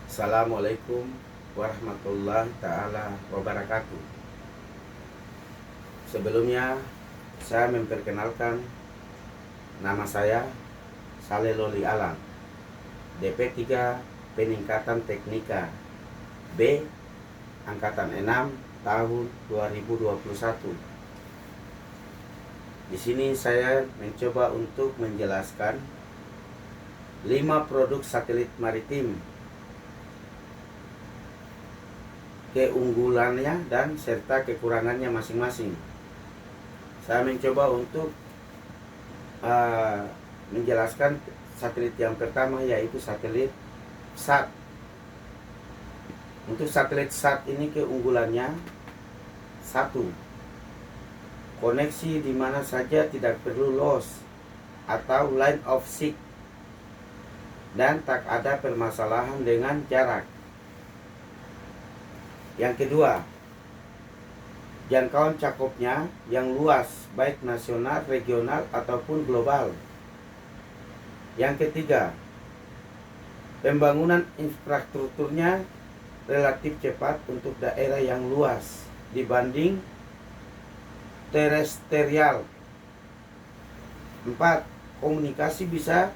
Assalamualaikum warahmatullahi ta'ala wabarakatuh. Sebelumnya saya memperkenalkan, nama saya Saleh Loli Alam, DP3 Peningkatan Teknika B Angkatan 6 tahun 2021. Di sini saya mencoba untuk menjelaskan 5 produk satelit maritim, keunggulannya dan serta kekurangannya masing-masing. Saya mencoba untuk menjelaskan satelit yang pertama, yaitu satelit SAT. Untuk satelit SAT ini keunggulannya: 1. Koneksi di mana saja, tidak perlu loss atau line of sight, dan tak ada permasalahan dengan jarak. Yang kedua, jangkauan cakupnya yang luas, baik nasional, regional, ataupun global. Yang ketiga, pembangunan infrastrukturnya relatif cepat untuk daerah yang luas dibanding terestrial. 4. Komunikasi bisa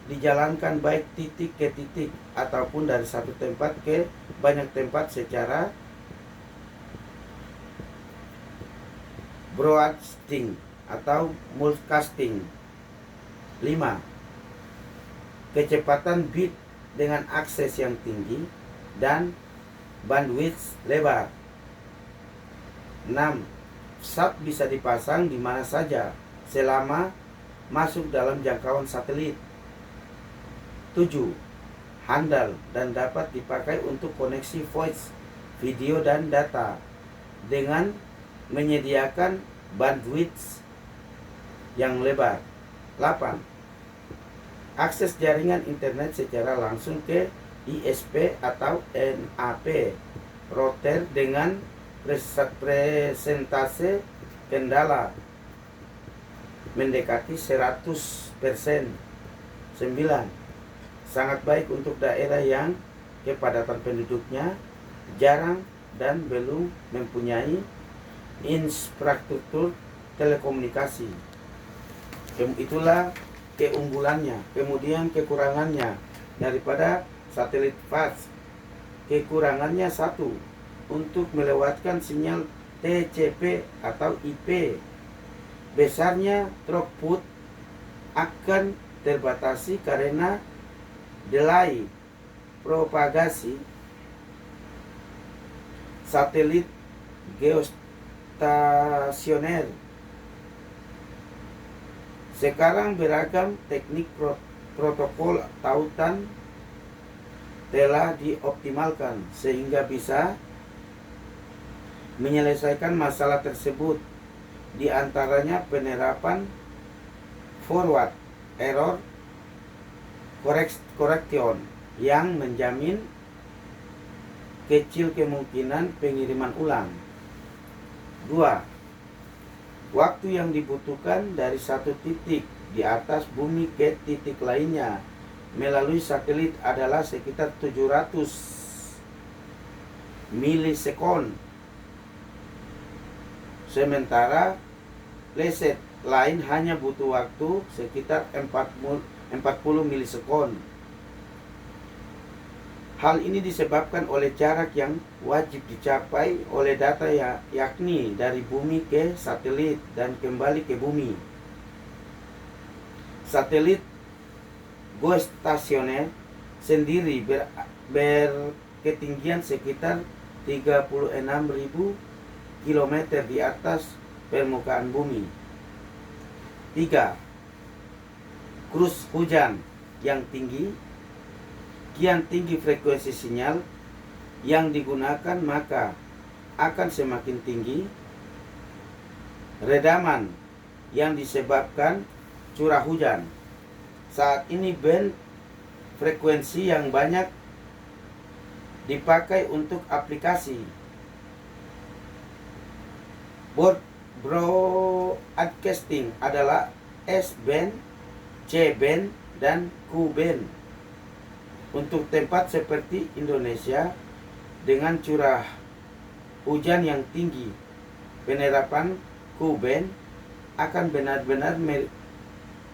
dijalankan baik titik ke titik ataupun dari satu tempat ke banyak tempat secara broadcasting atau multicasting. 5. Kecepatan bit dengan akses yang tinggi dan bandwidth lebar. 6. SAT bisa dipasang di mana saja selama masuk dalam jangkauan satelit. 7. Handal dan dapat dipakai untuk koneksi voice, video, dan data dengan menyediakan bandwidth yang lebar. 8. Akses jaringan internet secara langsung ke ISP atau NAP router dengan presentase kendala mendekati 100%. 9. Sangat baik untuk daerah yang kepadatan penduduknya jarang dan belum mempunyai infrastruktur telekomunikasi. Itulah keunggulannya. Kemudian kekurangannya daripada satelit fast. Kekurangannya: 1. Untuk melewatkan sinyal TCP atau IP, besarnya throughput akan terbatasi karena delay propagasi satelit geostasioner. Sekarang beragam teknik protokol tautan telah dioptimalkan sehingga bisa menyelesaikan masalah tersebut, di antaranya penerapan forward error correction yang menjamin kecil kemungkinan pengiriman ulang. 2. Waktu yang dibutuhkan dari satu titik di atas bumi ke titik lainnya melalui satelit adalah sekitar 700 milisekund. Sementara preset lain hanya butuh waktu sekitar 40 milisekund. Hal ini disebabkan oleh jarak yang wajib dicapai oleh data yakni dari bumi ke satelit dan kembali ke bumi. Satelit geostasioner sendiri berketinggian sekitar 36.000 km di atas permukaan bumi. 3. Krus hujan yang tinggi. Kian tinggi frekuensi sinyal yang digunakan, maka akan semakin tinggi redaman yang disebabkan curah hujan. Saat ini band frekuensi yang banyak dipakai untuk aplikasi broadcasting adalah S-band, C-band, dan Q-band. Untuk tempat seperti Indonesia dengan curah hujan yang tinggi, penerapan Kuben akan benar-benar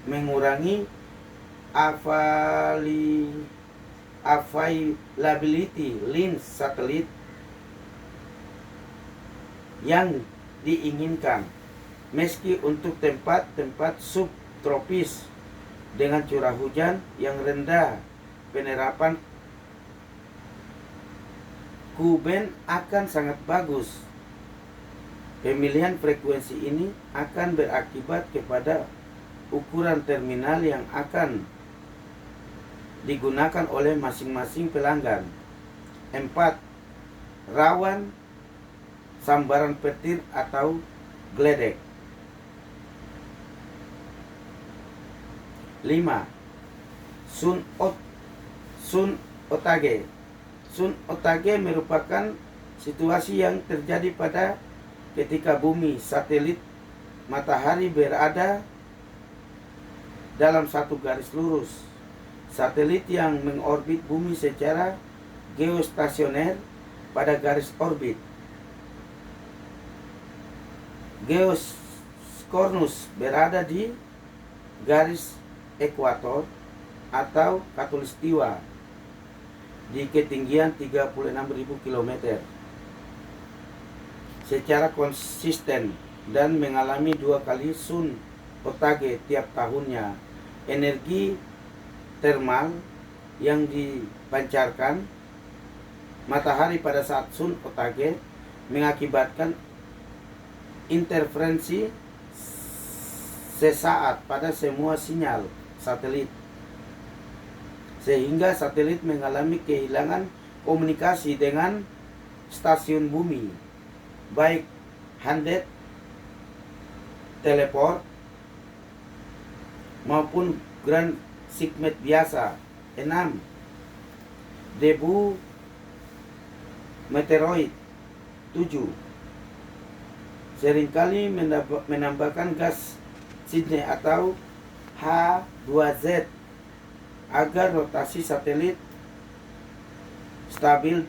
mengurangi availability lens satelit yang diinginkan. Meski untuk tempat-tempat subtropis dengan curah hujan yang rendah, penerapan Kuben akan sangat bagus. Pemilihan frekuensi ini akan berakibat kepada ukuran terminal yang akan digunakan oleh masing-masing pelanggan. 4. Rawan sambaran petir atau geledek. 5. Sun otage. Sun otage merupakan situasi yang terjadi pada ketika bumi, satelit, matahari berada dalam satu garis lurus. Satelit yang mengorbit bumi secara geostasioner pada garis orbit. Geoscornus berada di garis ekuator atau khatulistiwa di ketinggian 36.000 km secara konsisten dan mengalami 2 kali sun otage tiap tahunnya. Energi termal yang dipancarkan matahari pada saat sun otage mengakibatkan interferensi sesaat pada semua sinyal satelit, sehingga satelit mengalami kehilangan komunikasi dengan stasiun bumi, baik handheld, teleport, maupun ground segment biasa. 6. Debu meteoroid. 7. Seringkali menambahkan gas Sydney atau H2Z agar rotasi satelit stabil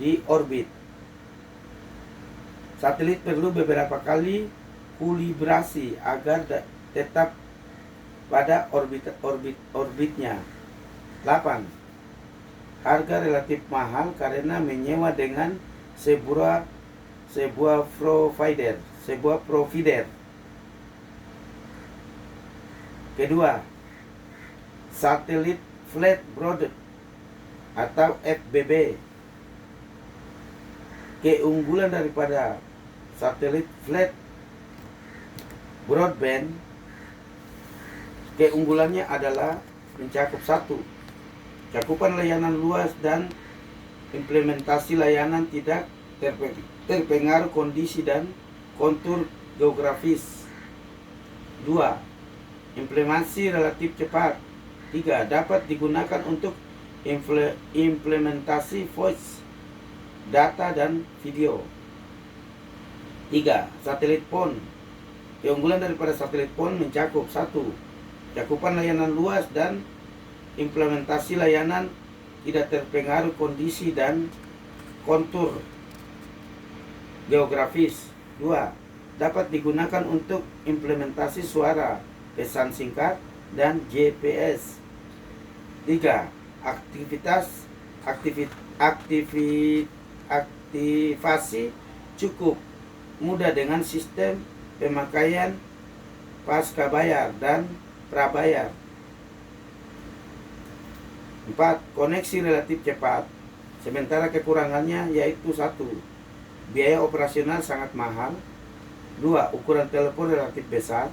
di orbit. Satelit perlu beberapa kali kalibrasi agar tetap pada orbitnya. 8. Harga relatif mahal karena menyewa dengan sebuah provider. Kedua, satelit flat broadband atau FBB. Keunggulan daripada satelit flat broadband, keunggulannya adalah mencakup 1. Cakupan layanan luas dan implementasi layanan tidak terpengaruh kondisi dan kontur geografis. 2. Implementasi relatif cepat. 3. Dapat digunakan untuk implementasi voice, data, dan video. 3. Satelit phone. Keunggulan daripada satelit phone mencakup 1. Cakupan layanan luas dan implementasi layanan tidak terpengaruh kondisi dan kontur geografis. 2. Dapat digunakan untuk implementasi suara, pesan singkat, dan GPS. 3. Aktivasi cukup mudah dengan sistem pemakaian pasca bayar dan prabayar. 4. Koneksi relatif cepat. Sementara kekurangannya yaitu 1. Biaya operasional sangat mahal. 2. Ukuran telepon relatif besar.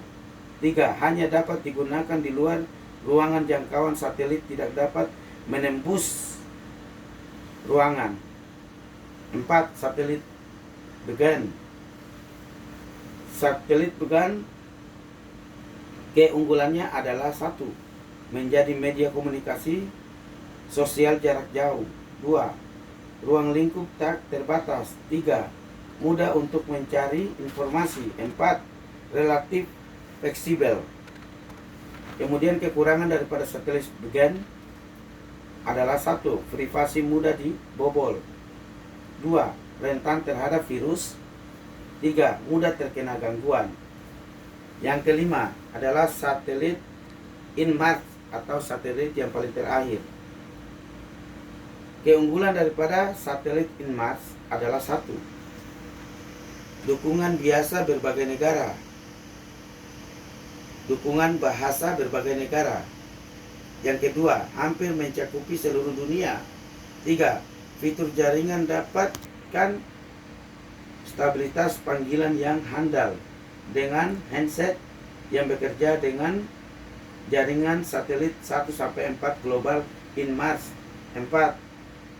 3. Hanya dapat digunakan di luar ruangan jangkauan satelit, tidak dapat menembus ruangan. 4. Satelit began. Satelit began keunggulannya adalah 1. Menjadi media komunikasi sosial jarak jauh. 2. Ruang lingkup tak terbatas. 3. Mudah untuk mencari informasi. 4. Relatif fleksibel. Kemudian kekurangan daripada satelit began adalah 1. Privasi mudah dibobol. 2. Rentan terhadap virus. 3. Mudah terkena gangguan. Yang kelima adalah satelit InMars atau satelit yang paling terakhir. Keunggulan daripada satelit InMars adalah 1. Dukungan biasa berbagai negara. Dukungan bahasa berbagai negara. Yang kedua, hampir mencakupi seluruh dunia. 3. Fitur jaringan dapatkan stabilitas panggilan yang handal dengan handset yang bekerja dengan jaringan satelit 1-4 global InMars. 4.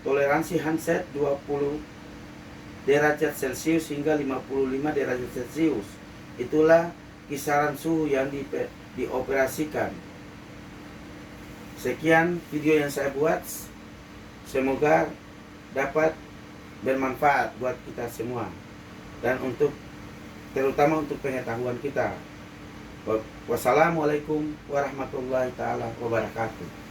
Toleransi handset 20 derajat Celcius hingga 55 derajat Celcius. Itulah kisaran suhu yang dioperasikan. Sekian video yang saya buat. Semoga dapat bermanfaat buat kita semua dan terutama untuk pengetahuan kita. Wassalamualaikum warahmatullahi taala wabarakatuh.